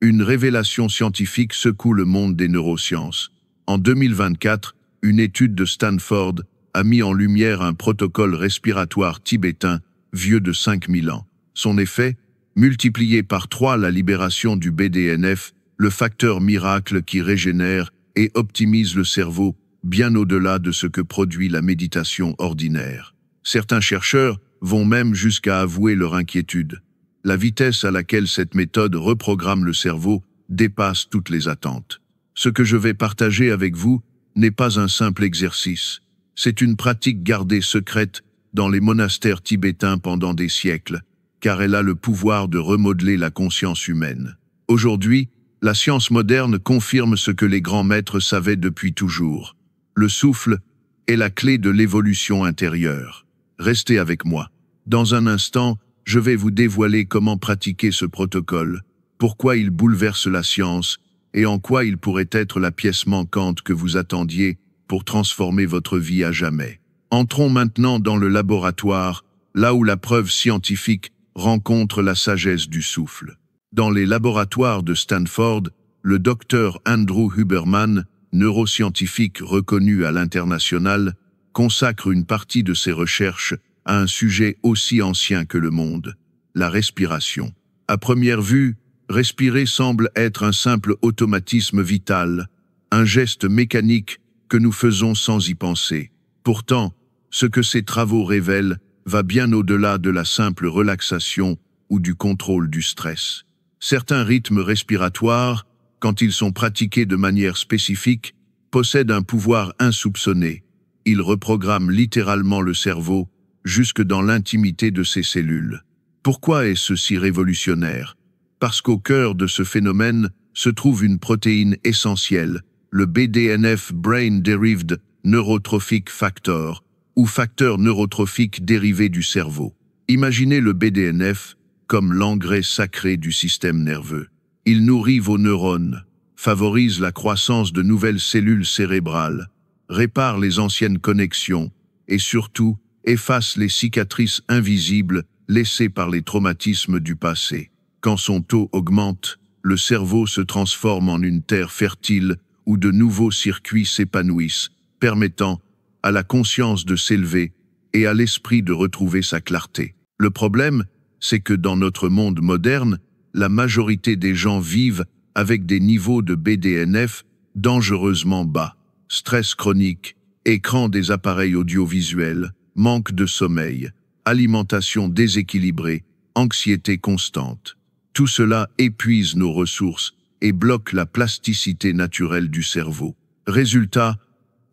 Une révélation scientifique secoue le monde des neurosciences. En 2024, une étude de Stanford a mis en lumière un protocole respiratoire tibétain vieux de 5000 ans. Son effet, multiplié par 3 la libération du BDNF, le facteur miracle qui régénère et optimise le cerveau bien au-delà de ce que produit la méditation ordinaire. Certains chercheurs vont même jusqu'à avouer leur inquiétude. La vitesse à laquelle cette méthode reprogramme le cerveau dépasse toutes les attentes. Ce que je vais partager avec vous n'est pas un simple exercice. C'est une pratique gardée secrète dans les monastères tibétains pendant des siècles, car elle a le pouvoir de remodeler la conscience humaine. Aujourd'hui, la science moderne confirme ce que les grands maîtres savaient depuis toujours. Le souffle est la clé de l'évolution intérieure. Restez avec moi. Dans un instant, je vais vous dévoiler comment pratiquer ce protocole, pourquoi il bouleverse la science et en quoi il pourrait être la pièce manquante que vous attendiez pour transformer votre vie à jamais. Entrons maintenant dans le laboratoire, là où la preuve scientifique rencontre la sagesse du souffle. Dans les laboratoires de Stanford, le docteur Andrew Huberman, neuroscientifique reconnu à l'international, consacre une partie de ses recherches à un sujet aussi ancien que le monde, la respiration. À première vue, respirer semble être un simple automatisme vital, un geste mécanique que nous faisons sans y penser. Pourtant, ce que ces travaux révèlent va bien au-delà de la simple relaxation ou du contrôle du stress. Certains rythmes respiratoires, quand ils sont pratiqués de manière spécifique, possèdent un pouvoir insoupçonné. Ils reprogramment littéralement le cerveau jusque dans l'intimité de ses cellules. Pourquoi est-ce si révolutionnaire? Parce qu'au cœur de ce phénomène se trouve une protéine essentielle, le BDNF Brain Derived Neurotrophic Factor, ou facteur neurotrophique dérivé du cerveau. Imaginez le BDNF comme l'engrais sacré du système nerveux. Il nourrit vos neurones, favorise la croissance de nouvelles cellules cérébrales, répare les anciennes connexions et surtout efface les cicatrices invisibles laissées par les traumatismes du passé. Quand son taux augmente, le cerveau se transforme en une terre fertile où de nouveaux circuits s'épanouissent, permettant à la conscience de s'élever et à l'esprit de retrouver sa clarté. Le problème, c'est que dans notre monde moderne, la majorité des gens vivent avec des niveaux de BDNF dangereusement bas. Stress chronique, écran des appareils audiovisuels, manque de sommeil, alimentation déséquilibrée, anxiété constante. Tout cela épuise nos ressources et bloque la plasticité naturelle du cerveau. Résultat,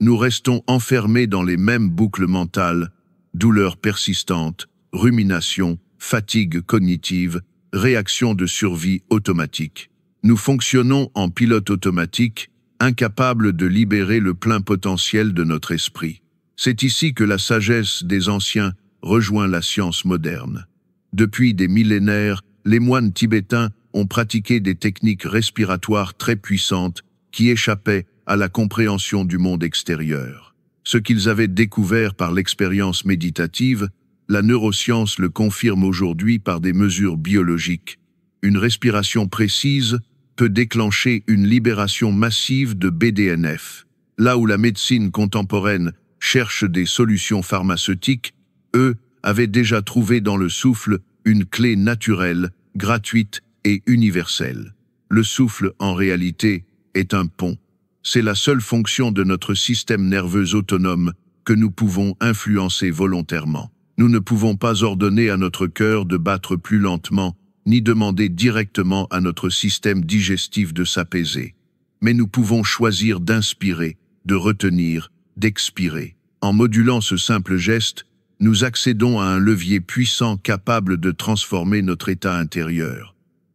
nous restons enfermés dans les mêmes boucles mentales, douleurs persistantes, rumination, fatigue cognitive, réaction de survie automatique. Nous fonctionnons en pilote automatique, incapables de libérer le plein potentiel de notre esprit. C'est ici que la sagesse des anciens rejoint la science moderne. Depuis des millénaires, les moines tibétains ont pratiqué des techniques respiratoires très puissantes qui échappaient à la compréhension du monde extérieur. Ce qu'ils avaient découvert par l'expérience méditative, la neuroscience le confirme aujourd'hui par des mesures biologiques. Une respiration précise peut déclencher une libération massive de BDNF. Là où la médecine contemporaine cherche des solutions pharmaceutiques, eux avaient déjà trouvé dans le souffle une clé naturelle, gratuite et universelle. Le souffle, en réalité, est un pont. C'est la seule fonction de notre système nerveux autonome que nous pouvons influencer volontairement. Nous ne pouvons pas ordonner à notre cœur de battre plus lentement, ni demander directement à notre système digestif de s'apaiser. Mais nous pouvons choisir d'inspirer, de retenir, d'expirer. En modulant ce simple geste, nous accédons à un levier puissant capable de transformer notre état intérieur.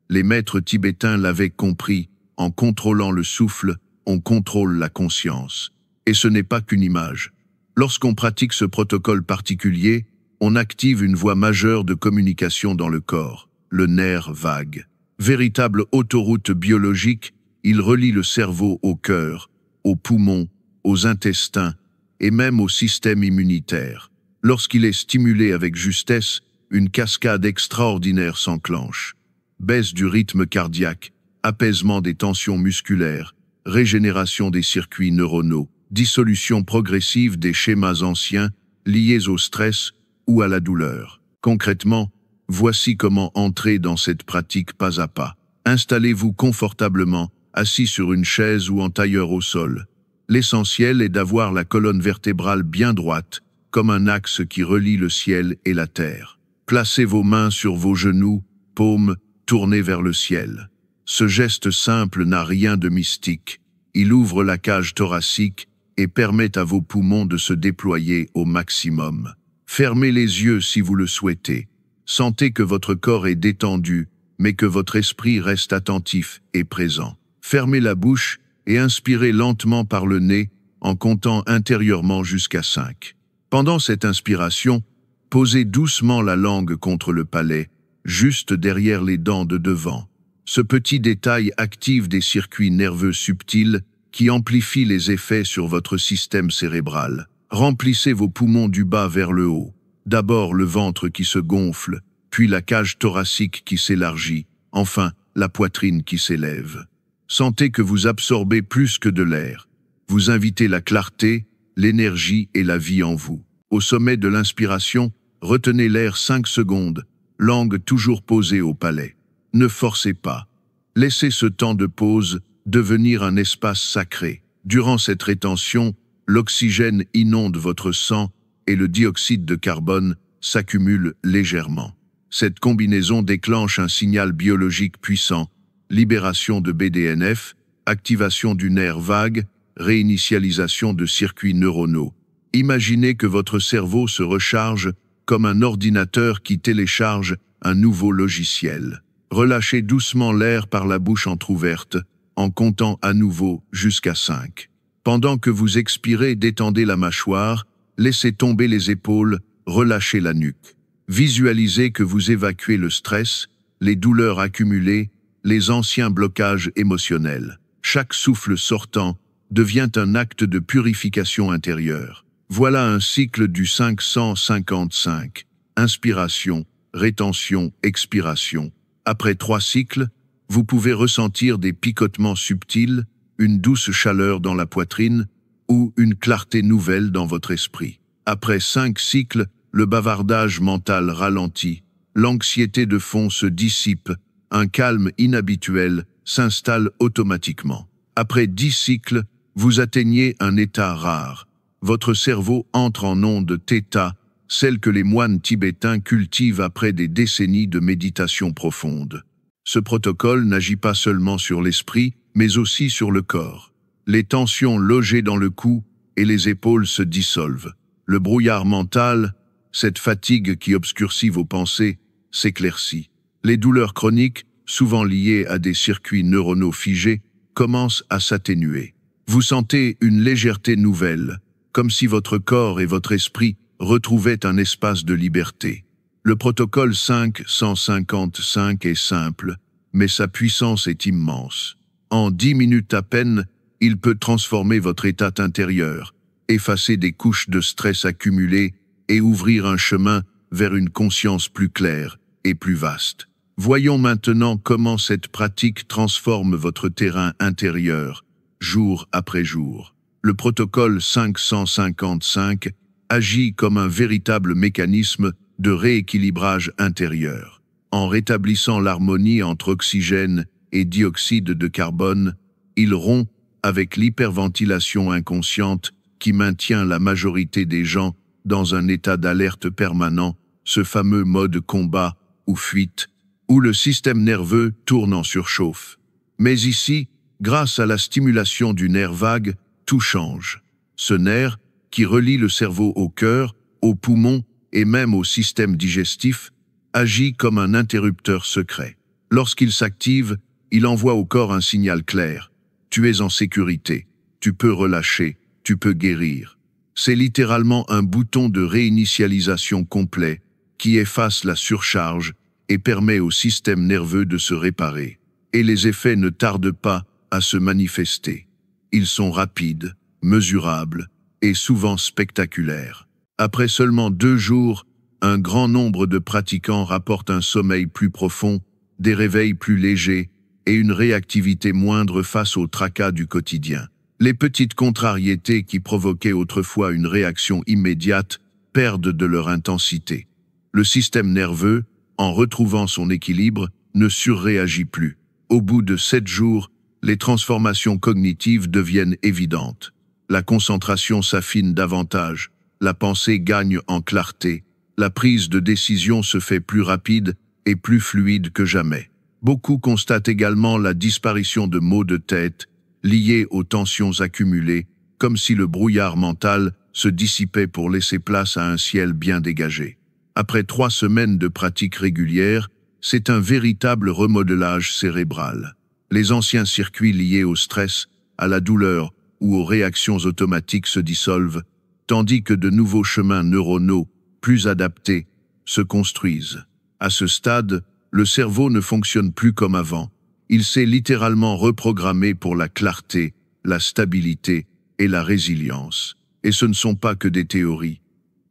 Les maîtres tibétains l'avaient compris, en contrôlant le souffle, on contrôle la conscience. Et ce n'est pas qu'une image. Lorsqu'on pratique ce protocole particulier, on active une voie majeure de communication dans le corps, le nerf vague. Véritable autoroute biologique, il relie le cerveau au cœur, aux poumons, aux intestins et même au système immunitaire. Lorsqu'il est stimulé avec justesse, une cascade extraordinaire s'enclenche. Baisse du rythme cardiaque, apaisement des tensions musculaires, régénération des circuits neuronaux, dissolution progressive des schémas anciens liés au stress ou à la douleur. Concrètement, voici comment entrer dans cette pratique pas à pas. Installez-vous confortablement, assis sur une chaise ou en tailleur au sol. L'essentiel est d'avoir la colonne vertébrale bien droite, comme un axe qui relie le ciel et la terre. Placez vos mains sur vos genoux, paumes tournées vers le ciel. Ce geste simple n'a rien de mystique. Il ouvre la cage thoracique et permet à vos poumons de se déployer au maximum. Fermez les yeux si vous le souhaitez. Sentez que votre corps est détendu, mais que votre esprit reste attentif et présent. Fermez la bouche et inspirez lentement par le nez en comptant intérieurement jusqu'à 5. Pendant cette inspiration, posez doucement la langue contre le palais, juste derrière les dents de devant. Ce petit détail active des circuits nerveux subtils qui amplifient les effets sur votre système cérébral. Remplissez vos poumons du bas vers le haut. D'abord le ventre qui se gonfle, puis la cage thoracique qui s'élargit, enfin la poitrine qui s'élève. Sentez que vous absorbez plus que de l'air. Vous invitez la clarté, l'énergie et la vie en vous. Au sommet de l'inspiration, retenez l'air 5 secondes, langue toujours posée au palais. Ne forcez pas. Laissez ce temps de pause devenir un espace sacré. Durant cette rétention, l'oxygène inonde votre sang et le dioxyde de carbone s'accumule légèrement. Cette combinaison déclenche un signal biologique puissant, libération de BDNF, activation du nerf vague, réinitialisation de circuits neuronaux. Imaginez que votre cerveau se recharge comme un ordinateur qui télécharge un nouveau logiciel. Relâchez doucement l'air par la bouche entrouverte, en comptant à nouveau jusqu'à 5. Pendant que vous expirez, détendez la mâchoire, laissez tomber les épaules, relâchez la nuque. Visualisez que vous évacuez le stress, les douleurs accumulées, les anciens blocages émotionnels. Chaque souffle sortant devient un acte de purification intérieure. Voilà un cycle du 555. Inspiration, rétention, expiration. Après 3 cycles, vous pouvez ressentir des picotements subtils, une douce chaleur dans la poitrine ou une clarté nouvelle dans votre esprit. Après 5 cycles, le bavardage mental ralentit, l'anxiété de fond se dissipe, un calme inhabituel s'installe automatiquement. Après 10 cycles, vous atteignez un état rare. Votre cerveau entre en onde θ, celle que les moines tibétains cultivent après des décennies de méditation profonde. Ce protocole n'agit pas seulement sur l'esprit, mais aussi sur le corps. Les tensions logées dans le cou et les épaules se dissolvent. Le brouillard mental, cette fatigue qui obscurcit vos pensées, s'éclaircit. Les douleurs chroniques, souvent liées à des circuits neuronaux figés, commencent à s'atténuer. Vous sentez une légèreté nouvelle, comme si votre corps et votre esprit retrouvaient un espace de liberté. Le protocole 555 est simple, mais sa puissance est immense. En 10 minutes à peine, il peut transformer votre état intérieur, effacer des couches de stress accumulées et ouvrir un chemin vers une conscience plus claire et plus vaste. Voyons maintenant comment cette pratique transforme votre terrain intérieur, jour après jour. Le protocole 555 agit comme un véritable mécanisme de rééquilibrage intérieur. En rétablissant l'harmonie entre oxygène et dioxyde de carbone, il rompt avec l'hyperventilation inconsciente qui maintient la majorité des gens dans un état d'alerte permanent, ce fameux mode combat ou fuite, où le système nerveux tourne en surchauffe. Mais ici, grâce à la stimulation du nerf vague, tout change. Ce nerf, qui relie le cerveau au cœur, aux poumons et même au système digestif, agit comme un interrupteur secret. Lorsqu'il s'active, il envoie au corps un signal clair. Tu es en sécurité, tu peux relâcher, tu peux guérir. C'est littéralement un bouton de réinitialisation complet qui efface la surcharge et permet au système nerveux de se réparer. Et les effets ne tardent pas à se manifester. Ils sont rapides, mesurables et souvent spectaculaires. Après seulement 2 jours, un grand nombre de pratiquants rapportent un sommeil plus profond, des réveils plus légers et une réactivité moindre face au tracas du quotidien. Les petites contrariétés qui provoquaient autrefois une réaction immédiate perdent de leur intensité. Le système nerveux, en retrouvant son équilibre, ne surréagit plus. Au bout de 7 jours, les transformations cognitives deviennent évidentes. La concentration s'affine davantage, la pensée gagne en clarté, la prise de décision se fait plus rapide et plus fluide que jamais. Beaucoup constatent également la disparition de maux de tête liés aux tensions accumulées, comme si le brouillard mental se dissipait pour laisser place à un ciel bien dégagé. Après 3 semaines de pratique régulière, c'est un véritable remodelage cérébral. Les anciens circuits liés au stress, à la douleur ou aux réactions automatiques se dissolvent, tandis que de nouveaux chemins neuronaux, plus adaptés, se construisent. À ce stade, le cerveau ne fonctionne plus comme avant. Il s'est littéralement reprogrammé pour la clarté, la stabilité et la résilience. Et ce ne sont pas que des théories.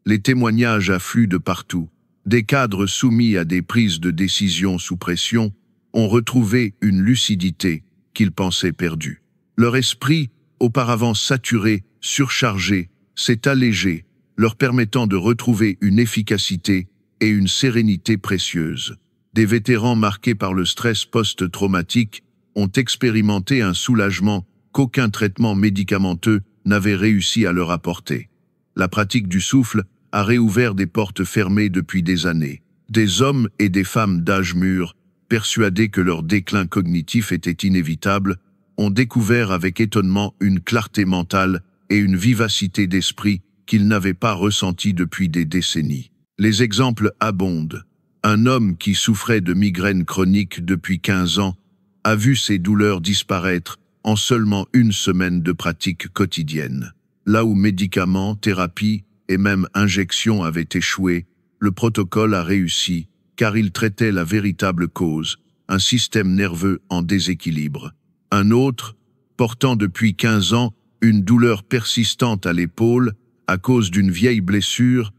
Les témoignages affluent de partout. Des cadres soumis à des prises de décision sous pression ont retrouvé une lucidité qu'ils pensaient perdue. Leur esprit, auparavant saturé, surchargé, s'est allégé, leur permettant de retrouver une efficacité et une sérénité précieuses. Des vétérans marqués par le stress post-traumatique ont expérimenté un soulagement qu'aucun traitement médicamenteux n'avait réussi à leur apporter. La pratique du souffle a réouvert des portes fermées depuis des années. Des hommes et des femmes d'âge mûr, persuadés que leur déclin cognitif était inévitable, ont découvert avec étonnement une clarté mentale et une vivacité d'esprit qu'ils n'avaient pas ressenties depuis des décennies. Les exemples abondent. Un homme qui souffrait de migraines chroniques depuis 15 ans a vu ses douleurs disparaître en seulement 1 semaine de pratique quotidienne. Là où médicaments, thérapies et même injections avaient échoué, le protocole a réussi car il traitait la véritable cause, un système nerveux en déséquilibre. Un autre, portant depuis 15 ans une douleur persistante à l'épaule à cause d'une vieille blessure,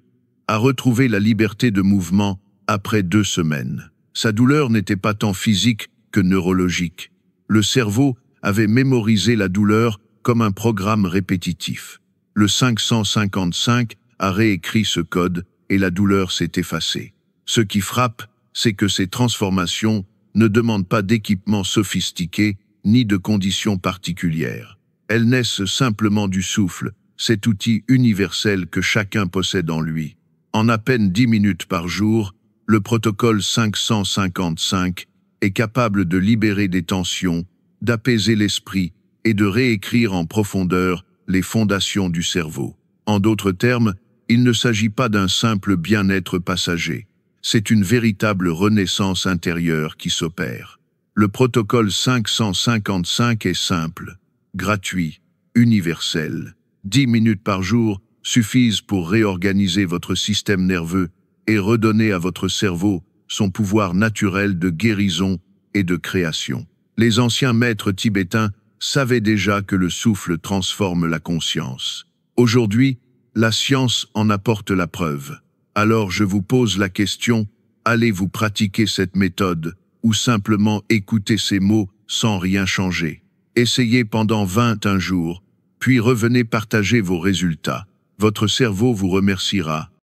a retrouvé la liberté de mouvement après 2 semaines. Sa douleur n'était pas tant physique que neurologique. Le cerveau avait mémorisé la douleur comme un programme répétitif. Le 555 a réécrit ce code et la douleur s'est effacée. Ce qui frappe, c'est que ces transformations ne demandent pas d'équipement sophistiqué ni de conditions particulières. Elles naissent simplement du souffle, cet outil universel que chacun possède en lui. En à peine 10 minutes par jour, le protocole 555 est capable de libérer des tensions, d'apaiser l'esprit et de réécrire en profondeur les fondations du cerveau. En d'autres termes, il ne s'agit pas d'un simple bien-être passager. C'est une véritable renaissance intérieure qui s'opère. Le protocole 555 est simple, gratuit, universel. 10 minutes par jour suffisent pour réorganiser votre système nerveux et redonner à votre cerveau son pouvoir naturel de guérison et de création. Les anciens maîtres tibétains savaient déjà que le souffle transforme la conscience. Aujourd'hui, la science en apporte la preuve. Alors je vous pose la question, allez-vous pratiquer cette méthode ou simplement écouter ces mots sans rien changer? Essayez pendant 21 jours, puis revenez partager vos résultats. Votre cerveau vous remerciera.